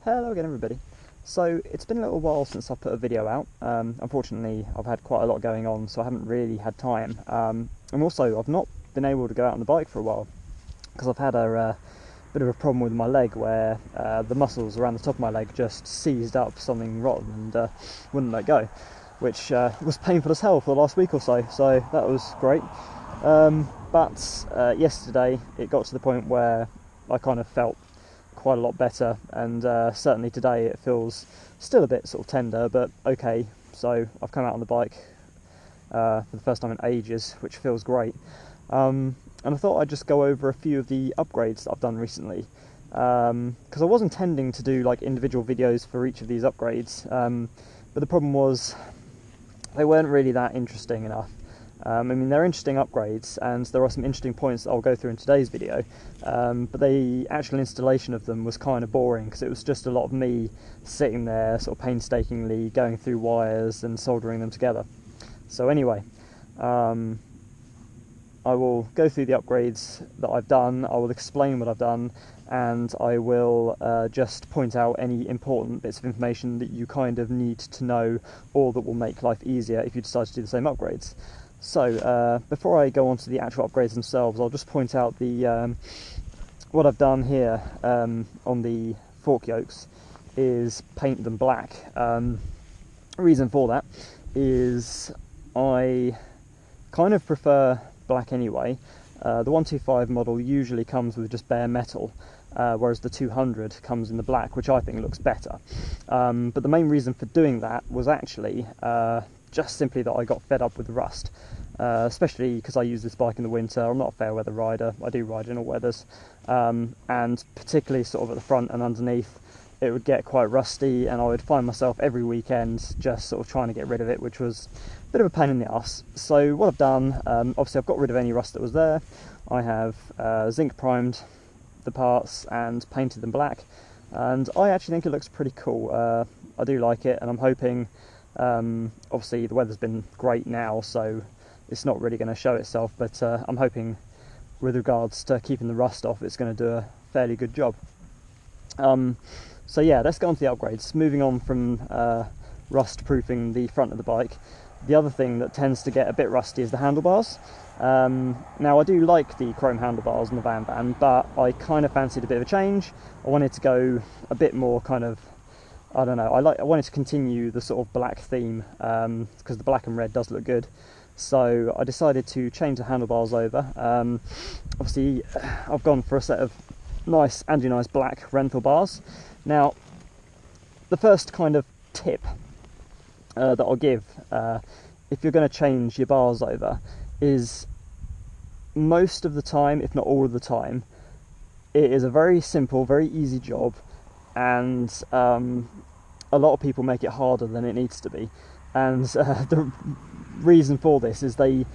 Hello again everybody. So it's been a little while since I put a video out. Unfortunately I've had quite a lot going on, so I haven't really had time. And also I've not been able to go out on the bike for a while because I've had a bit of a problem with my leg where the muscles around the top of my leg just seized up something rotten and wouldn't let go, which was painful as hell for the last week or so, so that was great. But yesterday it got to the point where I kind of felt quite a lot better, and certainly today it feels still a bit sort of tender, but okay. So I've come out on the bike for the first time in ages, which feels great. And I thought I'd just go over a few of the upgrades that I've done recently, because I was intending to do like individual videos for each of these upgrades, but the problem was they weren't really that interesting enough. I mean, they're interesting upgrades, and there are some interesting points that I'll go through in today's video, but the actual installation of them was kind of boring because it was just a lot of me sitting there sort of painstakingly going through wires and soldering them together. So anyway, I will go through the upgrades that I've done, I will explain what I've done, and I will just point out any important bits of information that you kind of need to know, or that will make life easier if you decide to do the same upgrades. So before I go on to the actual upgrades themselves, I'll just point out the what I've done here on the fork yokes is paint them black. The reason for that is I kind of prefer black anyway. The 125 model usually comes with just bare metal, whereas the 200 comes in the black, which I think looks better. But the main reason for doing that was actually just simply that I got fed up with rust, especially because I use this bike in the winter. I'm not a fair weather rider, I do ride in all weathers, and particularly sort of at the front and underneath it would get quite rusty, and I would find myself every weekend just sort of trying to get rid of it, which was a bit of a pain in the ass. So what I've done, obviously I've got rid of any rust that was there. I have zinc primed the parts and painted them black, and I actually think it looks pretty cool. I do like it, and I'm hoping, obviously the weather's been great now, so it's not really going to show itself, but I'm hoping with regards to keeping the rust off, it's going to do a fairly good job. So yeah, let's go on to the upgrades. Moving on from rust proofing the front of the bike, the other thing that tends to get a bit rusty is the handlebars. Now I do like the chrome handlebars on the Van, but I kind of fancied a bit of a change. I wanted to go a bit more kind of, I don't know, I wanted to continue the sort of black theme, because the black and red does look good. So I decided to change the handlebars over. Obviously I've gone for a set of nice anodized black Renthal bars. Now the first kind of tip that I'll give if you're going to change your bars over is, most of the time, if not all of the time, it is a very simple, very easy job, and a lot of people make it harder than it needs to be. And the reason for this is they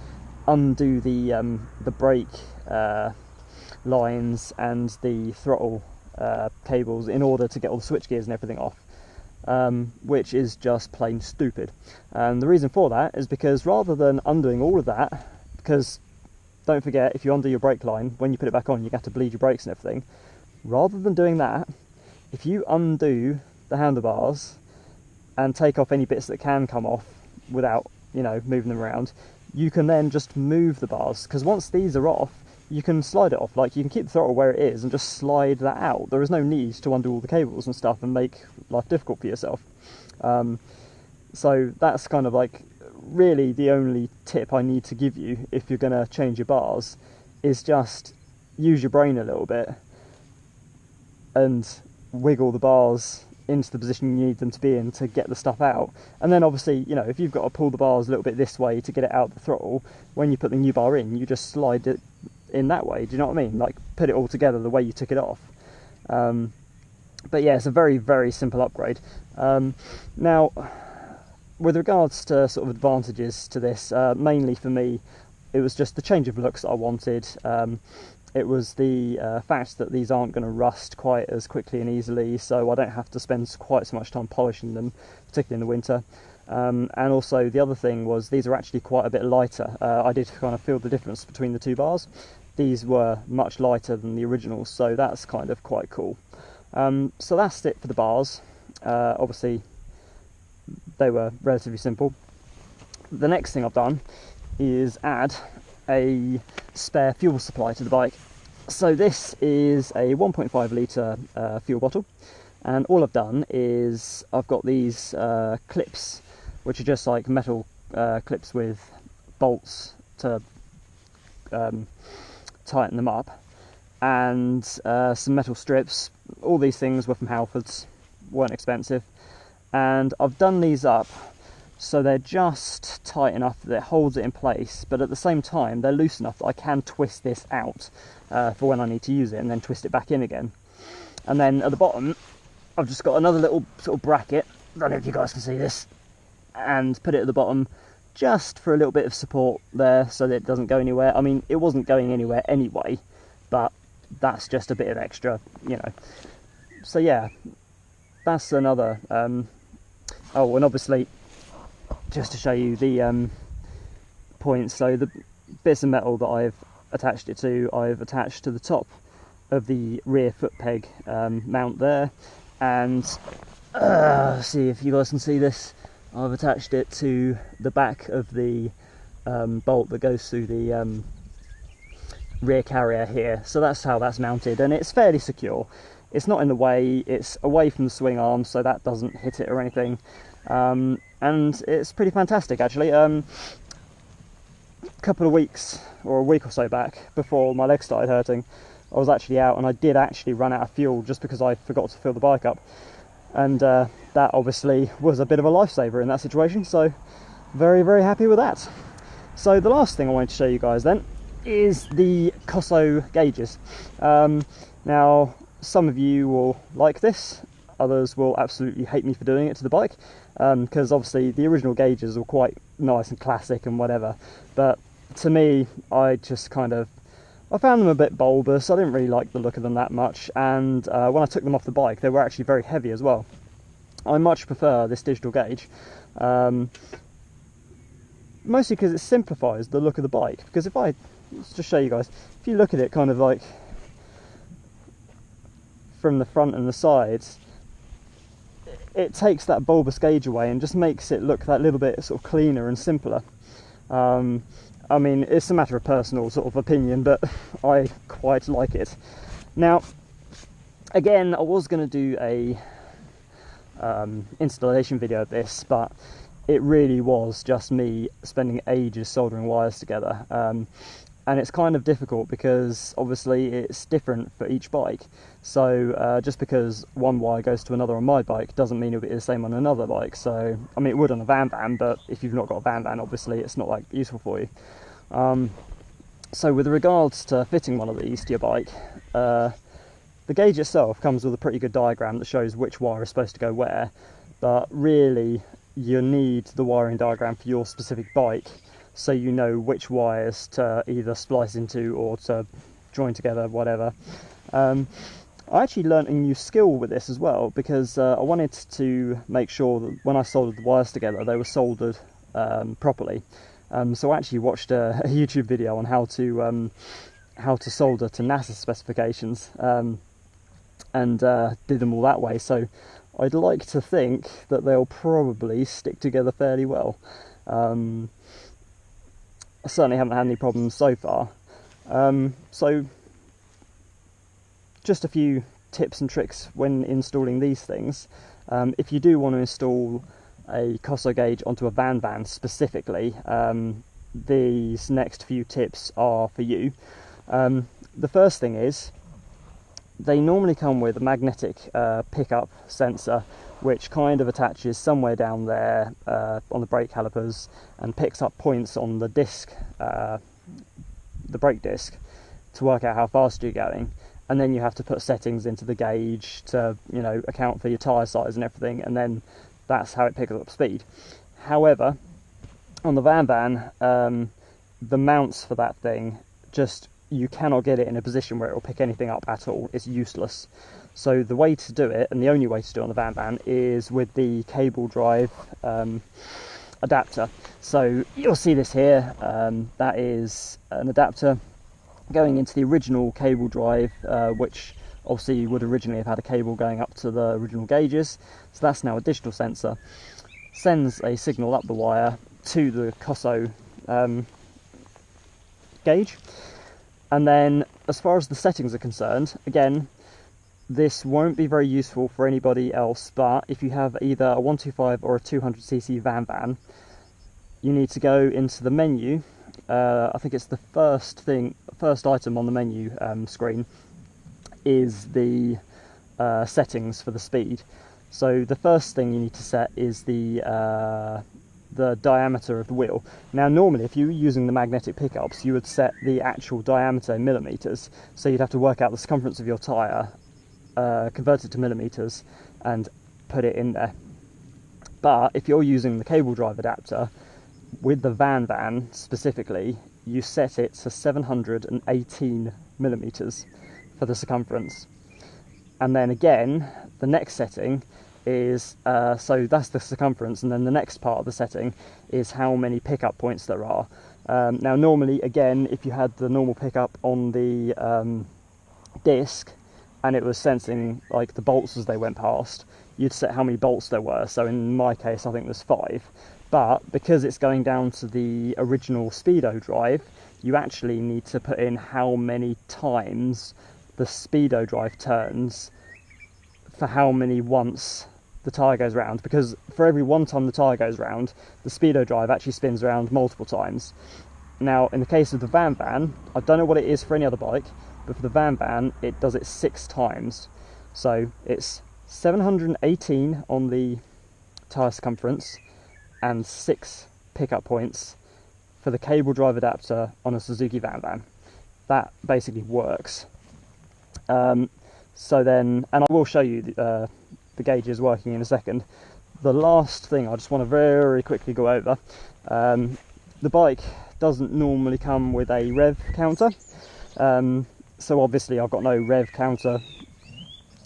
undo the brake lines and the throttle cables in order to get all the switch gears and everything off, which is just plain stupid. And the reason for that is because rather than undoing all of that, because don't forget, if you undo your brake line, when you put it back on, you have to bleed your brakes and everything. Rather than doing that, if you undo the handlebars and take off any bits that can come off without, you know, moving them around, you can then just move the bars, because once these are off, you can slide it off. Like, you can keep the throttle where it is and just slide that out. There is no need to undo all the cables and stuff and make life difficult for yourself. So that's kind of like really the only tip I need to give you if you're going to change your bars, is just use your brain a little bit and wiggle the bars into the position you need them to be in to get the stuff out. And then obviously, you know, if you've got to pull the bars a little bit this way to get it out the throttle, when you put the new bar in, you just slide it in that way. Do you know what I mean? Like, put it all together the way you took it off. But yeah, it's a very, very simple upgrade. Now, with regards to sort of advantages to this, mainly for me, it was just the change of looks that I wanted. It was the fact that these aren't going to rust quite as quickly and easily, so I don't have to spend quite so much time polishing them, particularly in the winter. And also the other thing was these are actually quite a bit lighter. I did kind of feel the difference between the two bars. These were much lighter than the originals, so that's kind of quite cool. So that's it for the bars. Obviously they were relatively simple. The next thing I've done is add a spare fuel supply to the bike. So this is a 1.5 litre fuel bottle, and all I've done is I've got these clips, which are just like metal clips with bolts to tighten them up, and some metal strips. All these things were from Halfords, weren't expensive, and I've done these up so they're just tight enough that it holds it in place, but at the same time they're loose enough that I can twist this out for when I need to use it, and then twist it back in again. And then at the bottom I've just got another little sort of bracket, I don't know if you guys can see this, and put it at the bottom just for a little bit of support there so that it doesn't go anywhere. I mean, it wasn't going anywhere anyway, but that's just a bit of extra, you know. So yeah, that's another oh, and obviously just to show you the points, so the bits of metal that I've attached it to, I've attached to the top of the rear foot peg mount there, and see if you guys can see this, I've attached it to the back of the bolt that goes through the rear carrier here. So that's how that's mounted, and it's fairly secure. It's not in the way, it's away from the swing arm so that doesn't hit it or anything, and it's pretty fantastic actually. A couple of weeks or a week or so back, before my legs started hurting, I was actually out and I did actually run out of fuel just because I forgot to fill the bike up, and that obviously was a bit of a lifesaver in that situation, so very, very happy with that. So the last thing I wanted to show you guys then is the Koso gauges. Now some of you will like this, others will absolutely hate me for doing it to the bike, because obviously the original gauges were quite nice and classic and whatever, but to me I just kind of, I found them a bit bulbous. I didn't really like the look of them that much, and when I took them off the bike they were actually very heavy as well. I much prefer this digital gauge, mostly because it simplifies the look of the bike. Because if I, let's just show you guys, if you look at it kind of like from the front and the sides, it takes that bulbous gauge away and just makes it look that little bit sort of cleaner and simpler. I mean, it's a matter of personal sort of opinion, but I quite like it. Now, again, I was going to do a installation video of this, but it really was just me spending ages soldering wires together, and it's kind of difficult because obviously it's different for each bike. So just because one wire goes to another on my bike doesn't mean it'll be the same on another bike. So I mean, it would on a Van, but if you've not got a Van, obviously it's not like useful for you. So with regards to fitting one of these to your bike, the gauge itself comes with a pretty good diagram that shows which wire is supposed to go where, but really you need the wiring diagram for your specific bike so you know which wires to either splice into or to join together, whatever. I actually learnt a new skill with this as well, because I wanted to make sure that when I soldered the wires together they were soldered properly. So I actually watched a YouTube video on how to solder to NASA specifications, and did them all that way. So I'd like to think that they'll probably stick together fairly well. I certainly haven't had any problems so far. So just a few tips and tricks when installing these things. If you do want to install a Koso gauge onto a Van specifically, these next few tips are for you. The first thing is, they normally come with a magnetic pickup sensor which kind of attaches somewhere down there on the brake calipers and picks up points on the disc, the brake disc, to work out how fast you're going. And then you have to put settings into the gauge to, you know, account for your tyre size and everything, and then that's how it picks up speed. However, on the Van, the mounts for that thing, just, you cannot get it in a position where it will pick anything up at all. It's useless. So the way to do it, and the only way to do it on the Van, is with the cable drive adapter. So you'll see this here, that is an adapter going into the original cable drive, which obviously you would originally have had a cable going up to the original gauges, so that's now a digital sensor. Sends a signal up the wire to the Koso gauge, and then as far as the settings are concerned, again, this won't be very useful for anybody else, but if you have either a 125 or a 200cc van, you need to go into the menu. I think it's the first item on the menu screen is the settings for the speed. So the first thing you need to set is the diameter of the wheel. Now normally if you were using the magnetic pickups, you would set the actual diameter in millimeters, so you'd have to work out the circumference of your tyre, convert it to millimeters and put it in there. But if you're using the cable drive adapter, with the van specifically, you set it to 718 millimeters for the circumference. And then again, the next setting is, so that's the circumference, and then the next part of the setting is how many pickup points there are. Now normally, again, if you had the normal pickup on the disc, and it was sensing like the bolts as they went past, you'd set how many bolts there were. So in my case, I think there's 5. But because it's going down to the original speedo drive, you actually need to put in how many times the speedo drive turns for how many once the tyre goes round, because for every one time the tyre goes round, the speedo drive actually spins around multiple times. Now in the case of the van, I don't know what it is for any other bike, but for the van it does it 6 times. So it's 718 on the tyre circumference and 6 pickup points for the cable drive adapter on a Suzuki van. That basically works. So then, and I will show you the gauges working in a second. The last thing I just want to very quickly go over, the bike doesn't normally come with a rev counter, so obviously I've got no rev counter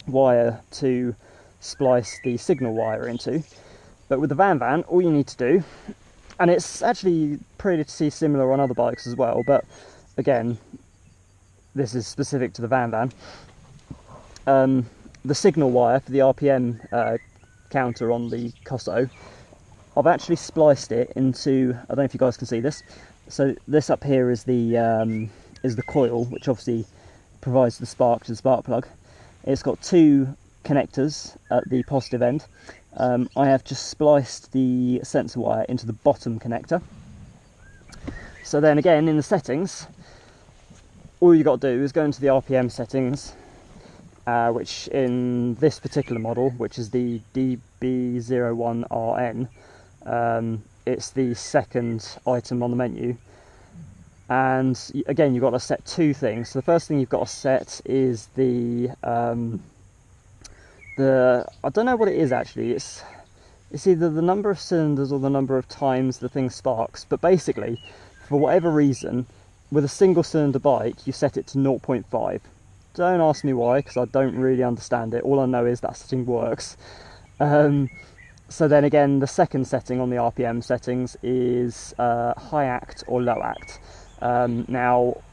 wire to splice the signal wire into. But with the van, all you need to do, and it's actually pretty similar on other bikes as well, but again, this is specific to the van. The signal wire for the RPM counter on the Koso, I've actually spliced it into, I don't know if you guys can see this, so this up here is the coil, which obviously provides the spark to the spark plug. It's got 2 connectors at the positive end. I have just spliced the sensor wire into the bottom connector. So then again, in the settings, all you got to do is go into the RPM settings, which in this particular model, which is the DB01RN, it's the second item on the menu. And again, you've got to set 2 things. So the first thing you've got to set is the I don't know what it is actually, it's either the number of cylinders or the number of times the thing sparks, but basically, for whatever reason, with a single cylinder bike, you set it to 0.5. Don't ask me why, because I don't really understand it. All I know is that setting works. So then again, the second setting on the RPM settings is high act or low act. Now,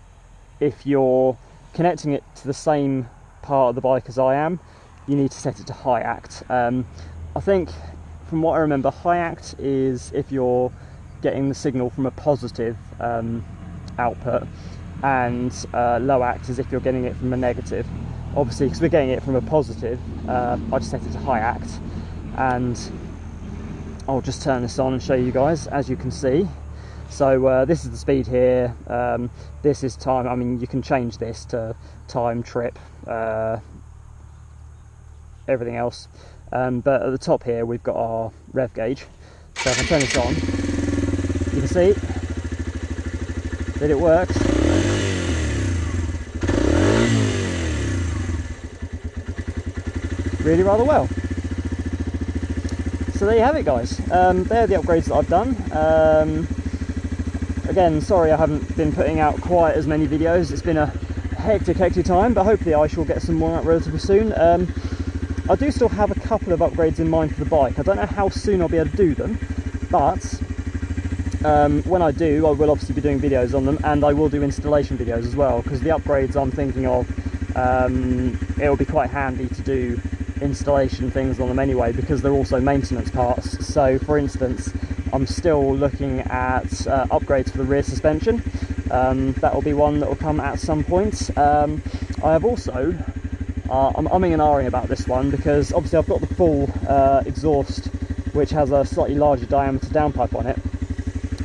if you're connecting it to the same part of the bike as I am, you need to set it to high act. I think, from what I remember, high act is if you're getting the signal from a positive output, and low act is if you're getting it from a negative. Obviously, because we're getting it from a positive, I just set it to high act, and I'll just turn this on and show you guys. As you can see, so this is the speed here, this is time. I mean, you can change this to time, trip, everything else, but at the top here we've got our rev gauge. So if I turn this on, you can see that it works. Really rather well. So there you have it, guys. They're the upgrades that I've done. Again, sorry I haven't been putting out quite as many videos. It's been a hectic time, but hopefully I shall get some more out relatively soon. I do still have a couple of upgrades in mind for the bike. I don't know how soon I'll be able to do them, but when I do, I will obviously be doing videos on them, and I will do installation videos as well, because the upgrades I'm thinking of it'll be quite handy to do installation things on them anyway, because they're also maintenance parts. So for instance, I'm still looking at upgrades for the rear suspension. That will be one that will come at some point. I have also, I'm umming and ahhing about this one, because obviously I've got the full exhaust, which has a slightly larger diameter downpipe on it.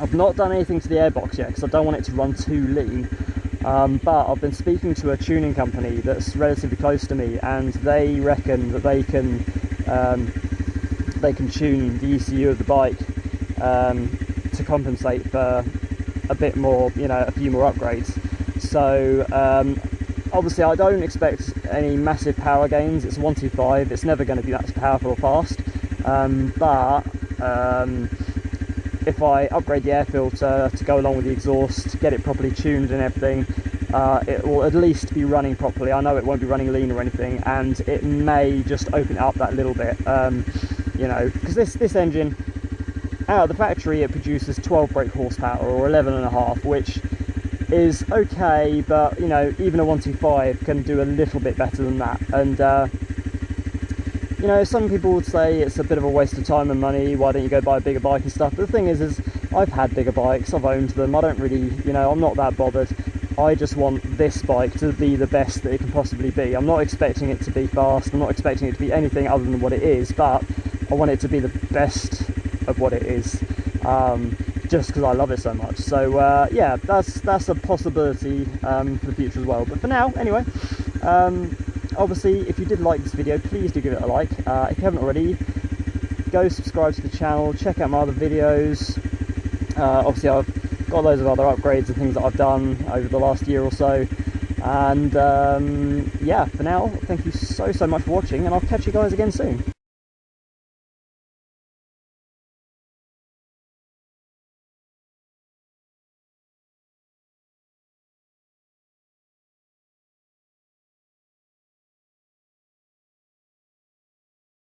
I've not done anything to the airbox yet because I don't want it to run too lean. But I've been speaking to a tuning company that's relatively close to me, and they reckon that they can tune the ECU of the bike to compensate for a bit more, you know, a few more upgrades. So obviously I don't expect any massive power gains. It's a 125, it's never going to be that powerful or fast, but if I upgrade the air filter to go along with the exhaust, get it properly tuned and everything, it will at least be running properly. I know it won't be running lean or anything, and it may just open it up that little bit, you know, because this engine, out of the factory, it produces 12 brake horsepower, or 11.5, which is okay, but you know, even a 125 can do a little bit better than that. And you know, some people would say it's a bit of a waste of time and money, why don't you go buy a bigger bike and stuff. But the thing is I've had bigger bikes, I've owned them, I don't really, you know, I'm not that bothered. I just want this bike to be the best that it can possibly be. I'm not expecting it to be fast, I'm not expecting it to be anything other than what it is, but I want it to be the best of what it is, just because I love it so much. So yeah, that's a possibility for the future as well. But for now, anyway, obviously, if you did like this video, please do give it a like. If you haven't already, go subscribe to the channel, check out my other videos. Obviously, I've got loads of other upgrades and things that I've done over the last year or so. And yeah, for now, thank you so much for watching, and I'll catch you guys again soon.